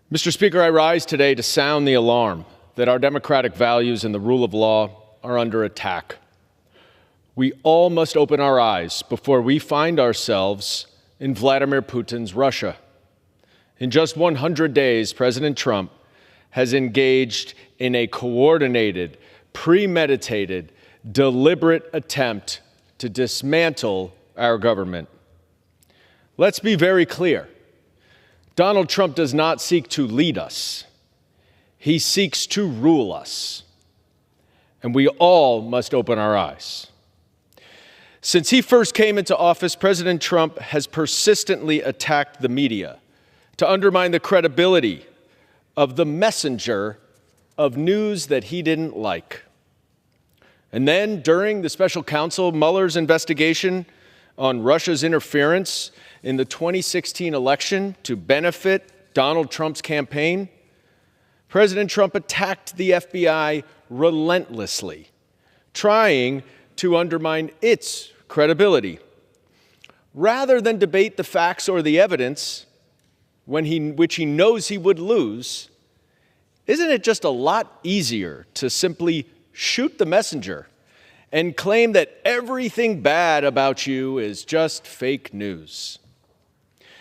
Mr. Speaker, I rise today to sound the alarm that our democratic values and the rule of law are under attack. We all must open our eyes before we find ourselves in Vladimir Putin's Russia. In just 100 days, President Trump has engaged in a coordinated, premeditated, deliberate attempt to dismantle our government. Let's be very clear. Donald Trump does not seek to lead us. He seeks to rule us. And we all must open our eyes. Since he first came into office, President Trump has persistently attacked the media to undermine the credibility of the messenger of news that he didn't like. And then, during the special counsel Mueller's investigation on Russia's interference in the 2016 election to benefit Donald Trump's campaign, President Trump attacked the FBI relentlessly, trying to undermine its credibility. Rather than debate the facts or the evidence, which he knows he would lose, isn't it just a lot easier to simply shoot the messenger and claim that everything bad about you is just fake news?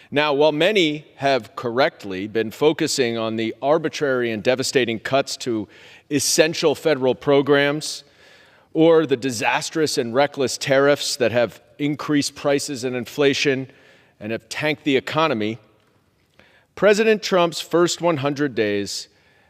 Now, while many have correctly been focusing on the arbitrary and devastating cuts to essential federal programs or the disastrous and reckless tariffs that have increased prices and inflation and have tanked the economy, President Trump's first 100 days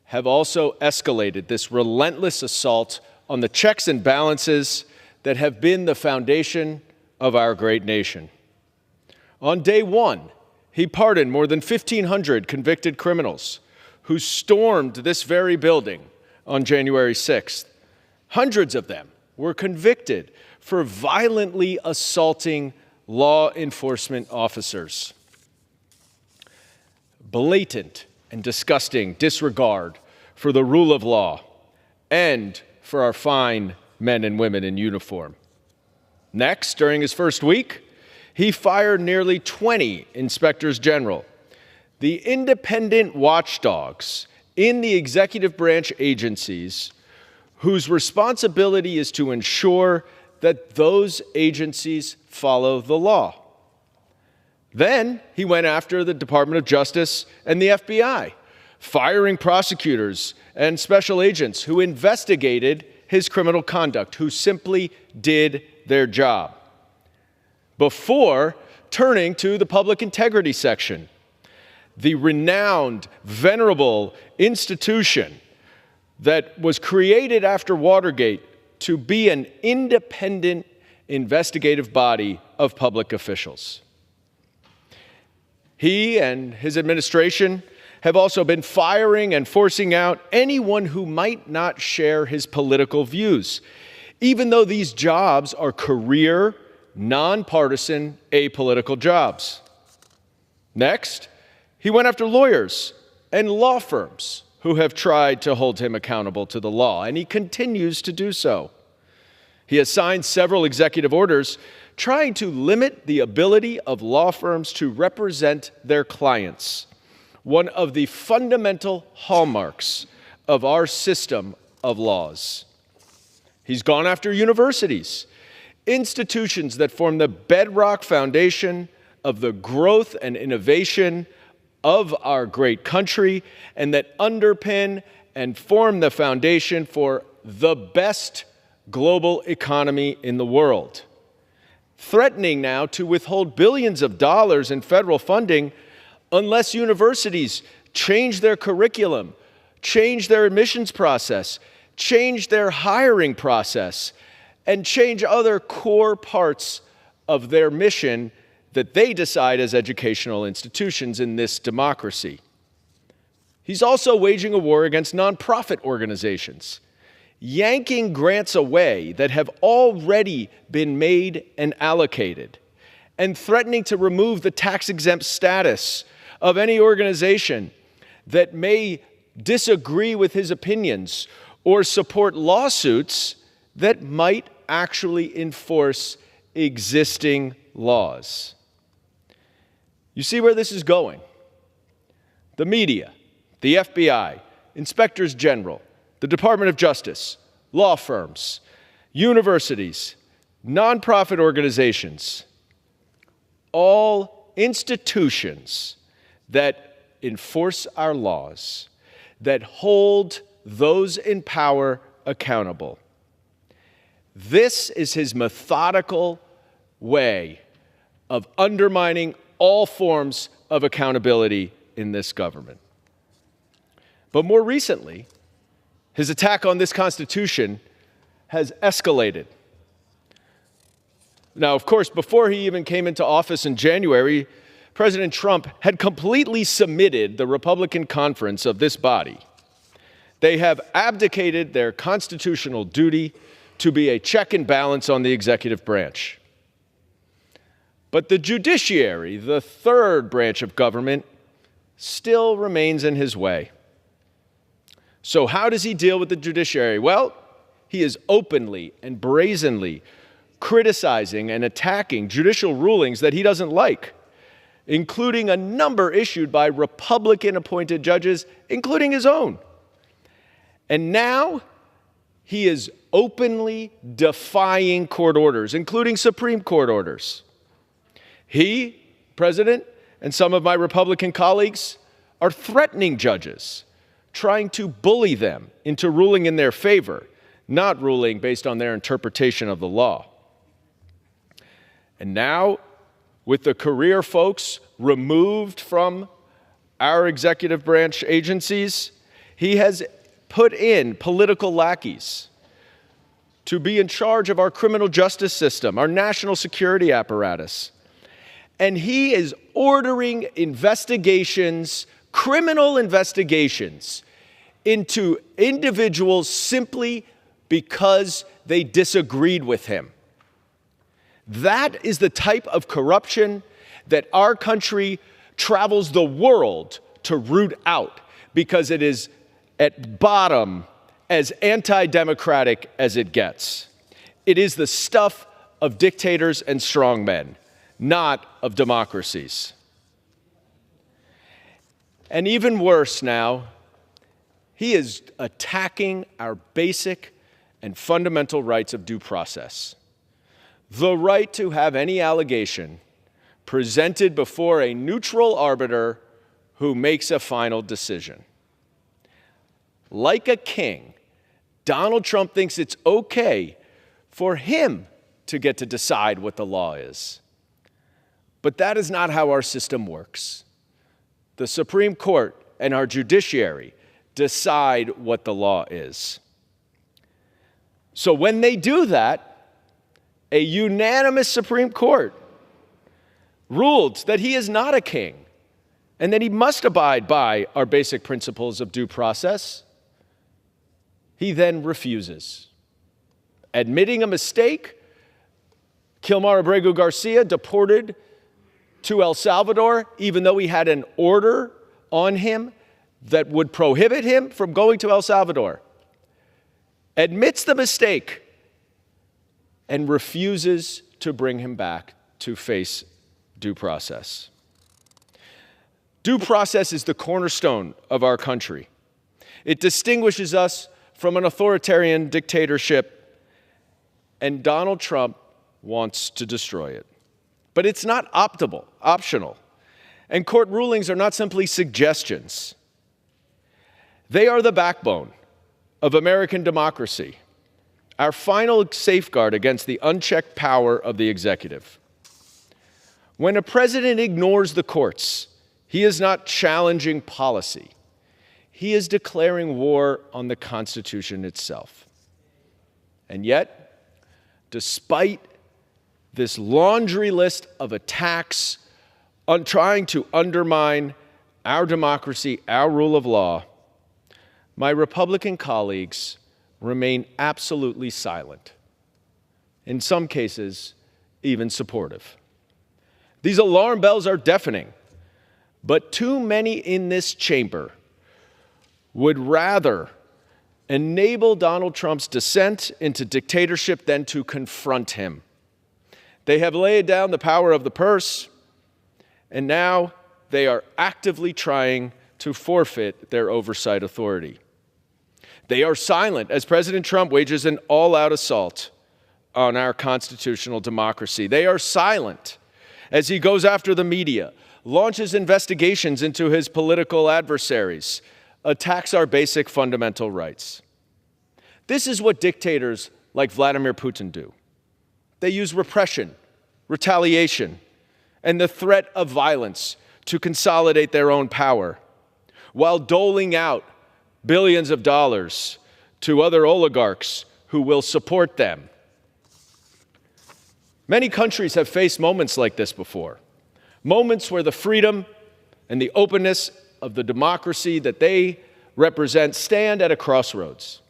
have also escalated this relentless assault on the checks and balances that have been the foundation of our great nation. On day one, he pardoned more than 1,500 convicted criminals who stormed this very building on January 6th. Hundreds of them were convicted for violently assaulting law enforcement officers. Blatant and disgusting disregard for the rule of law and for our fine men and women in uniform. Next, during his first week, he fired nearly 20 inspectors general, the independent watchdogs in the executive branch agencies whose responsibility is to ensure that those agencies follow the law. Then he went after the Department of Justice and the FBI, firing prosecutors and special agents who investigated his criminal conduct, who simply did their job, before turning to the public integrity section, the renowned, venerable institution that was created after Watergate to be an independent investigative body of public officials. He and his administration have also been firing and forcing out anyone who might not share his political views, even though these jobs are career, nonpartisan, apolitical jobs. Next, he went after lawyers and law firms who have tried to hold him accountable to the law, and he continues to do so. He has signed several executive orders trying to limit the ability of law firms to represent their clients, one of the fundamental hallmarks of our system of laws. He's gone after universities, institutions that form the bedrock foundation of the growth and innovation of our great country and that underpin and form the foundation for the best global economy in the world, threatening now to withhold billions of dollars in federal funding unless universities change their curriculum, change their admissions process, change their hiring process, and change other core parts of their mission that they decide as educational institutions in this democracy. He's also waging a war against nonprofit organizations, yanking grants away that have already been made and allocated, and threatening to remove the tax-exempt status of any organization that may disagree with his opinions or support lawsuits that might actually enforce existing laws. You see where this is going? The media, the FBI, inspectors general, the Department of Justice, law firms, universities, nonprofit organizations, all institutions that enforce our laws, that hold those in power accountable. This is his methodical way of undermining all forms of accountability in this government. But more recently, his attack on this Constitution has escalated. Now, of course, before he even came into office in January, President Trump had completely submitted the Republican conference of this body. They have abdicated their constitutional duty to be a check and balance on the executive branch. But the judiciary, the third branch of government, still remains in his way. So how does he deal with the judiciary? Well, he is openly and brazenly criticizing and attacking judicial rulings that he doesn't like, including a number issued by Republican-appointed judges, including his own. And now he is openly defying court orders, including Supreme Court orders. He, President, and some of my Republican colleagues are threatening judges, trying to bully them into ruling in their favor, not ruling based on their interpretation of the law. And now, with the career folks removed from our executive branch agencies, he has put in political lackeys to be in charge of our criminal justice system, our national security apparatus. And he is ordering investigations, criminal investigations, into individuals simply because they disagreed with him. That is the type of corruption that our country travels the world to root out, because it is at bottom as anti-democratic as it gets. It is the stuff of dictators and strongmen, not of democracies. And even worse now, he is attacking our basic and fundamental rights of due process. The right to have any allegation presented before a neutral arbiter who makes a final decision. Like a king, Donald Trump thinks it's okay for him to get to decide what the law is. But that is not how our system works. The Supreme Court and our judiciary decide what the law is. So when they do that, a unanimous Supreme Court ruled that he is not a king and that he must abide by our basic principles of due process. He then refuses. Admitting a mistake, Kilmar Abrego Garcia deported to El Salvador, even though he had an order on him that would prohibit him from going to El Salvador. Admits the mistake and refuses to bring him back to face due process. Due process is the cornerstone of our country. It distinguishes us from an authoritarian dictatorship, and Donald Trump wants to destroy it. But it's not optional, and court rulings are not simply suggestions. They are the backbone of American democracy, our final safeguard against the unchecked power of the executive. When a president ignores the courts, he is not challenging policy. He is declaring war on the Constitution itself. And yet, despite this laundry list of attacks on trying to undermine our democracy, our rule of law, my Republican colleagues remain absolutely silent, in some cases, even supportive. These alarm bells are deafening, but too many in this chamber would rather enable Donald Trump's descent into dictatorship than to confront him. They have laid down the power of the purse, and now they are actively trying to forfeit their oversight authority. They are silent as President Trump wages an all-out assault on our constitutional democracy. They are silent as he goes after the media, launches investigations into his political adversaries, attacks our basic fundamental rights. This is what dictators like Vladimir Putin do. They use repression, retaliation, and the threat of violence to consolidate their own power, while doling out billions of dollars to other oligarchs who will support them. Many countries have faced moments like this before, moments where the freedom and the openness of the democracy that they represent stand at a crossroads.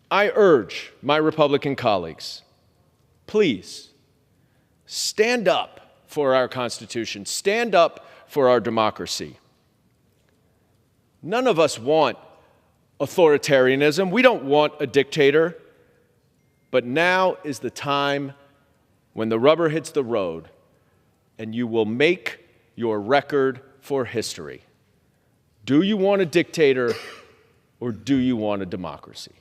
I urge my Republican colleagues, please stand up for our Constitution, stand up for our democracy. None of us want authoritarianism. We don't want a dictator. But now is the time when the rubber hits the road and you will make your record for history. Do you want a dictator or do you want a democracy?